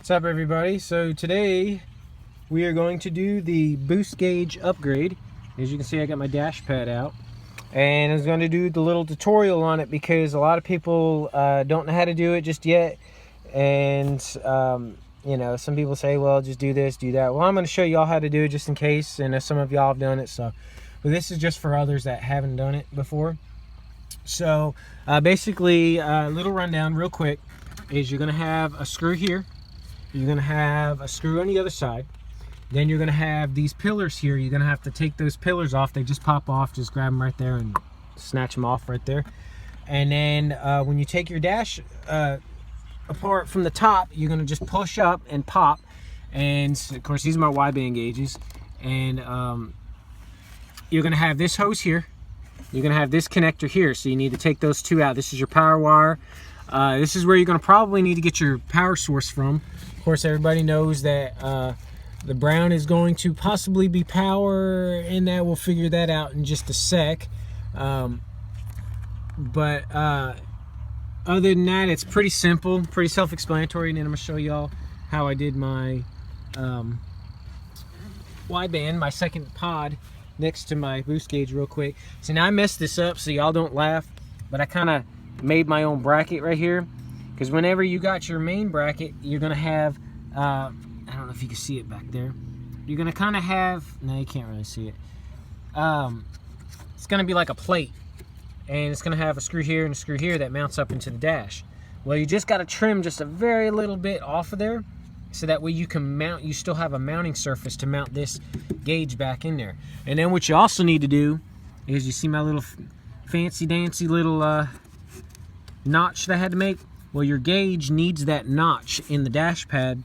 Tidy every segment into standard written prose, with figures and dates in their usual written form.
What's up, everybody? So today we are going to do the boost gauge upgrade. As you can see, I got my dash pad out and I was going to do the little tutorial on it because a lot of people don't know how to do it just yet. And you know, some people say, well, just do this, do that. Well, I'm going to show y'all how to do it just in case, and some of y'all have done it. So but this is just for others that haven't done it before. So basically, a little rundown real quick is you're going to have a screw here. You're going to have a screw on the other side. Then you're going to have these pillars here. You're going to have to take those pillars off. They just pop off. Just grab them right there and snatch them off right there. And then when you take your dash apart from the top, you're going to just push up and pop. And of course, these are my wideband gauges. And you're going to have this hose here. You're going to have this connector here. So you need to take those two out. This is your power wire. This is where you're going to probably need to get your power source from. Of course, everybody knows that the brown is going to possibly be power, and that we'll figure that out in just a sec. But other than that, it's pretty simple, pretty self-explanatory. And then I'm going to show y'all how I did my wideband, my second pod, next to my boost gauge real quick. So now I messed this up, so y'all don't laugh, but I kind of made my own bracket right here, because whenever you got your main bracket, you're gonna have I don't know if you can see it back there, you're gonna kind of have, no, you can't really see it, it's gonna be like a plate, and it's gonna have a screw here and a screw here that mounts up into the dash. Well, you just got to trim just a very little bit off of there, so that way you can mount, you still have a mounting surface to mount this gauge back in there. And then what you also need to do is, you see my little fancy dancy little notch that I had to make? Well, your gauge needs that notch in the dash pad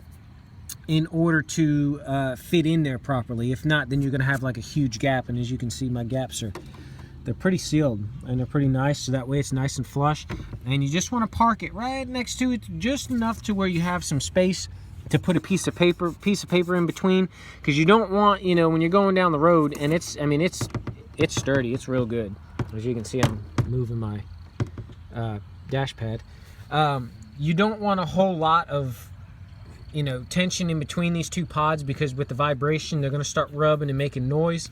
in order to fit in there properly. If not, then you're going to have like a huge gap, and as you can see, my gaps they're pretty sealed and they're pretty nice, so that way it's nice and flush. And you just want to park it right next to it, just enough to where you have some space to put a piece of paper in between, because you don't want, you know, when you're going down the road, and it's sturdy, it's real good. As you can see, I'm moving my dash pad. You don't want a whole lot of, you know, tension in between these two pods, because with the vibration, they're going to start rubbing and making noise,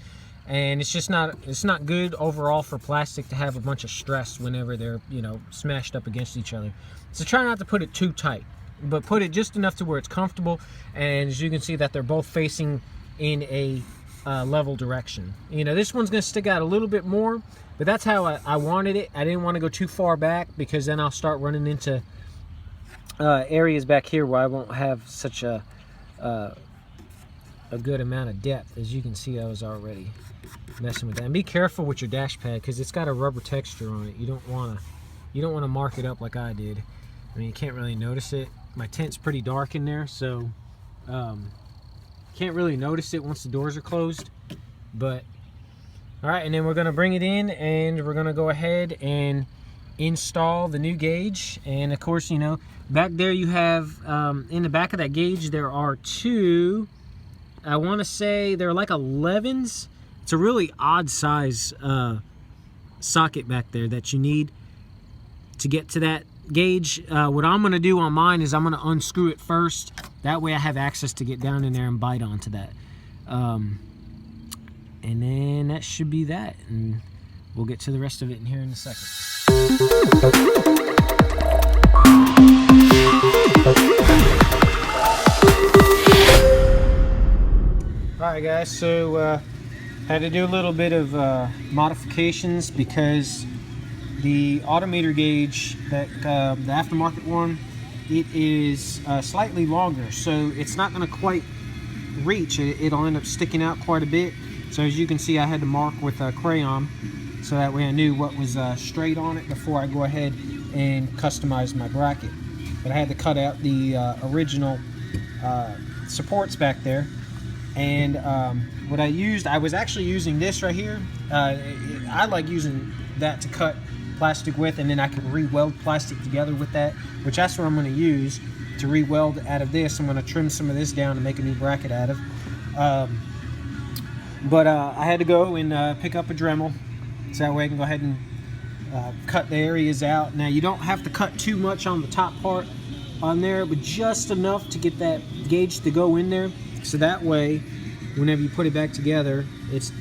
and it's not good overall for plastic to have a bunch of stress whenever they're, you know, smashed up against each other. So try not to put it too tight, but put it just enough to where it's comfortable. And as you can see, that they're both facing in a level direction. You know, this one's going to stick out a little bit more, but that's how I wanted it. I didn't want to go too far back, because then I'll start running into areas back here where I won't have such a good amount of depth. As you can see, I was already messing with that. And be careful with your dash pad, because it's got a rubber texture on it. You don't want to mark it up like I did. I mean, you can't really notice it. My tent's pretty dark in there, so can't really notice it once the doors are closed. But all right, and then we're going to bring it in, and we're going to go ahead and install the new gauge. And of course, you know, back there you have in the back of that gauge, there are two, I want to say they're like 11s. It's a really odd size socket back there that you need to get to that gauge. What I'm going to do on mine is I'm going to unscrew it first. That way I have access to get down in there and bite onto that. And then that should be that. And we'll get to the rest of it in here in a second. Alright guys, so had to do a little bit of modifications, because the automator gauge, that the aftermarket one, it is slightly longer, so it's not going to quite reach. It'll end up sticking out quite a bit. So as you can see, I had to mark with a crayon, so that way I knew what was straight on it before I go ahead and customize my bracket. But I had to cut out the original supports back there. And what I used, I was actually using this right here. I like using that to cut plastic with, and then I can re-weld plastic together with that, which that's what I'm going to use to re-weld out of this. I'm going to trim some of this down and make a new bracket out of. But I had to go and pick up a Dremel, so that way I can go ahead and cut the areas out. Now you don't have to cut too much on the top part, on there, but just enough to get that gauge to go in there, so that way whenever you put it back together, it's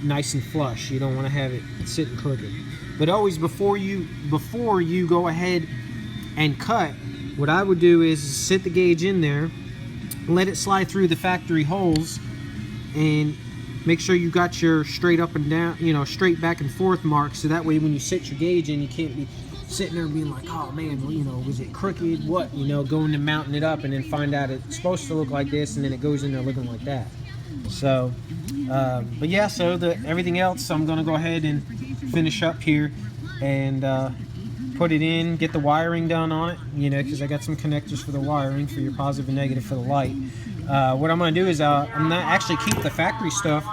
nice and flush. You don't want to have it sitting crooked. But always before you go ahead and cut, what I would do is sit the gauge in there, let it slide through the factory holes, and make sure you got your straight up and down, you know, straight back and forth marks, so that way when you sit your gauge in, you can't be sitting there being like, oh man, well, you know, was it crooked, what, you know, going and mounting it up and then find out it's supposed to look like this and then it goes in there looking like that. So but yeah, so everything else I'm gonna go ahead and finish up here and put it in, get the wiring done on it, you know, because I got some connectors for the wiring for your positive and negative for the light. What I'm going to do is I'm not actually keep the factory stuff,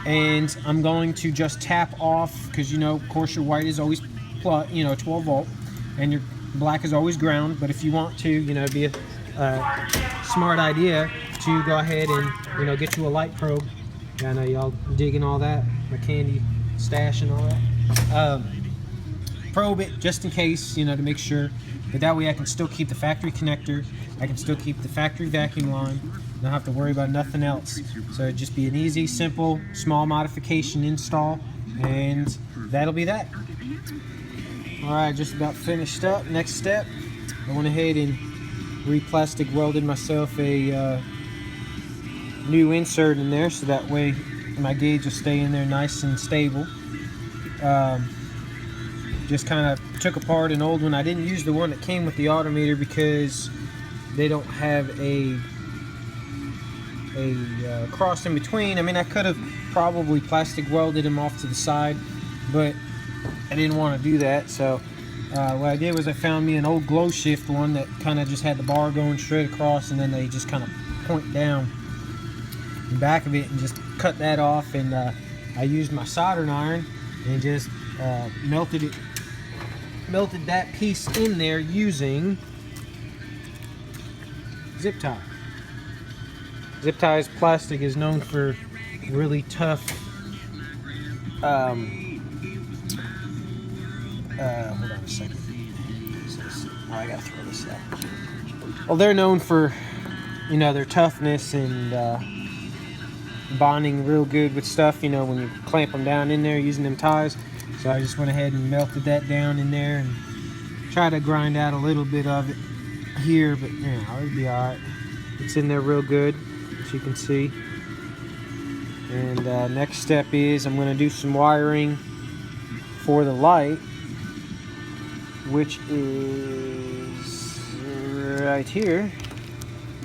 and I'm going to just tap off, because, you know, of course your white is always 12 volt and your black is always ground. But if you want to, you know, it'd be a smart idea to go ahead and, you know, get you a light probe. I know y'all digging all that, my candy stash and all that. Probe it just in case, you know, to make sure, but that way I can still keep the factory connector, I can still keep the factory vacuum line, not have to worry about nothing else. So it'd just be an easy, simple, small modification install, and that'll be that. Alright, just about finished up. Next step, I went ahead and re-plastic welded myself a new insert in there, so that way my gauge will stay in there nice and stable. Just kind of took apart an old one. I didn't use the one that came with the autometer because they don't have a cross in between. I mean, I could have probably plastic welded them off to the side, but I didn't want to do that. So what I did was I found me an old glow shift one that kind of just had the bar going straight across, and then they just kind of point down the back of it, and just cut that off. And I used my soldering iron and just melted that piece in there using zip tie. Zip tie's plastic is known for really tough hold on a second. Oh, I gotta throw this out. Well, they're known for, you know, their toughness and bonding real good with stuff, you know, when you clamp them down in there using them ties. So I just went ahead and melted that down in there and tried to grind out a little bit of it here, but you know, it'll be alright. It's in there real good, as you can see. And next step is I'm going to do some wiring for the light, which is right here.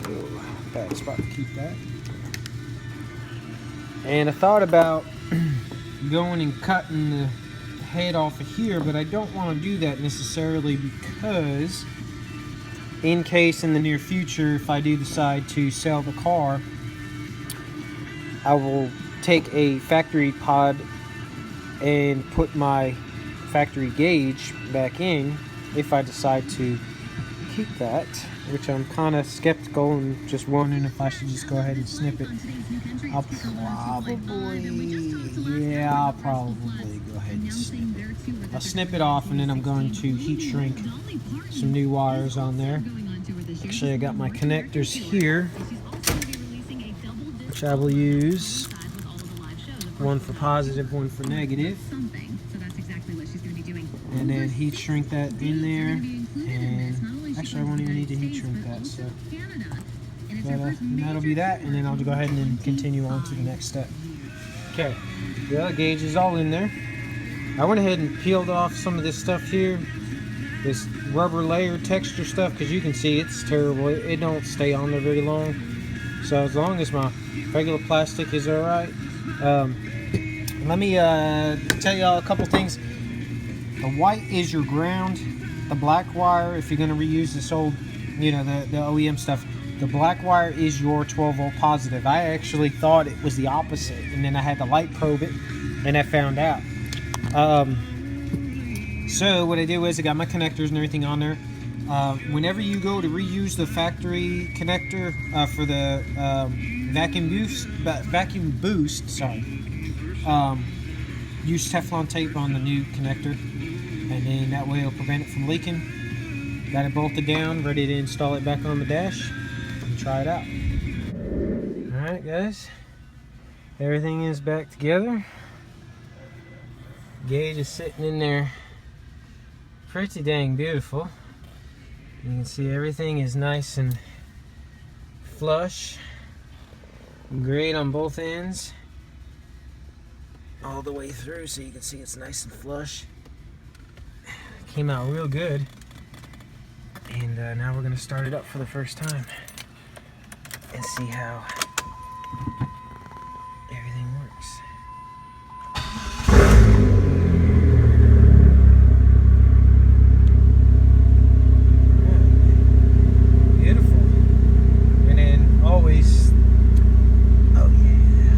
Oh, bad spot to keep that. And I thought about going and cutting the head off of here, but I don't want to do that necessarily, because in case in the near future, if I do decide to sell the car, I will take a factory pod and put my factory gauge back in if I decide to keep that, which I'm kind of skeptical and just wondering if I should just go ahead and snip it. I'll probably go ahead and snip it. I'll snip it off, and then I'm going to heat shrink some new wires on there. Actually, I got my connectors here, which I will use. One for positive, one for negative. And then heat shrink that in there. And actually, I won't even need to heat shrink that. So that'll be that. And then I'll go ahead and then continue on to the next step. Okay, the other gauge is all in there. I went ahead and peeled off some of this stuff here, this rubber layer texture stuff, because you can see it's terrible. It don't stay on there very long. So as long as my regular plastic is all right. Let me tell y'all a couple things. The white is your ground. The black wire, if you're going to reuse this old, you know, the OEM stuff, the black wire is your 12 volt positive. I actually thought it was the opposite, and then I had to light probe it, and I found out. So what I did was I got my connectors and everything on there. Whenever you go to reuse the factory connector for the vacuum boost, use Teflon tape on the new connector, and then that way it'll prevent it from leaking. Got it bolted down, ready to install it back on the dash and try it out. Alright guys, everything is back together. Gauge is sitting in there pretty dang beautiful. You can see everything is nice and flush. Great on both ends. All the way through, so you can see it's nice and flush. Came out real good. And now we're going to start it up for the first time and see how everything works. Beautiful. And then always, oh yeah.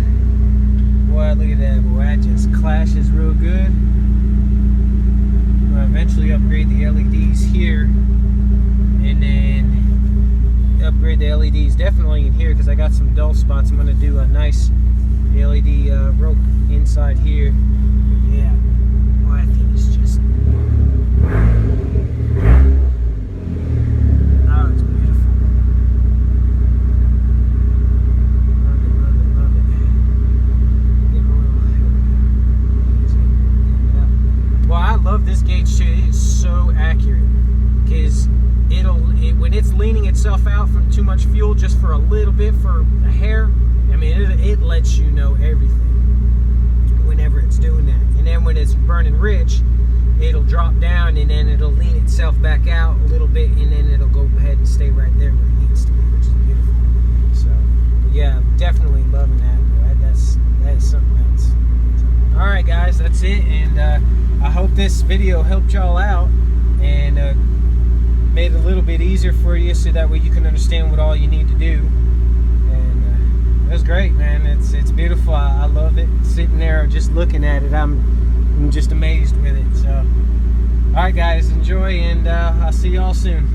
Boy, look at that. Boy, that just clashes real good. I'll eventually upgrade the LEDs here. And then upgrade the LEDs definitely in here because I got some dull spots. I'm going to do a nice LED rope inside here. But yeah, well, I think it's just, oh, it's beautiful. Love it, love it, love it. Give a little, well, I love this gauge too. It is so accurate because when it's leaning itself out from too much fuel just for a little bit, for a hair, I mean, it lets you know everything whenever it's doing that. And then when it's burning rich, it'll drop down and then it'll lean itself back out a little bit and then it'll go ahead and stay right there where it needs to be, which is beautiful. So, yeah, definitely loving that. That is something else. So, all right, guys, that's it. And I hope this video helped y'all out and made it a little bit easier for you so that way you can understand what all you need to do. And it was great, man. It's beautiful. I love it. Sitting there just looking at it, I'm just amazed with it. So, all right, guys, enjoy, and I'll see y'all soon.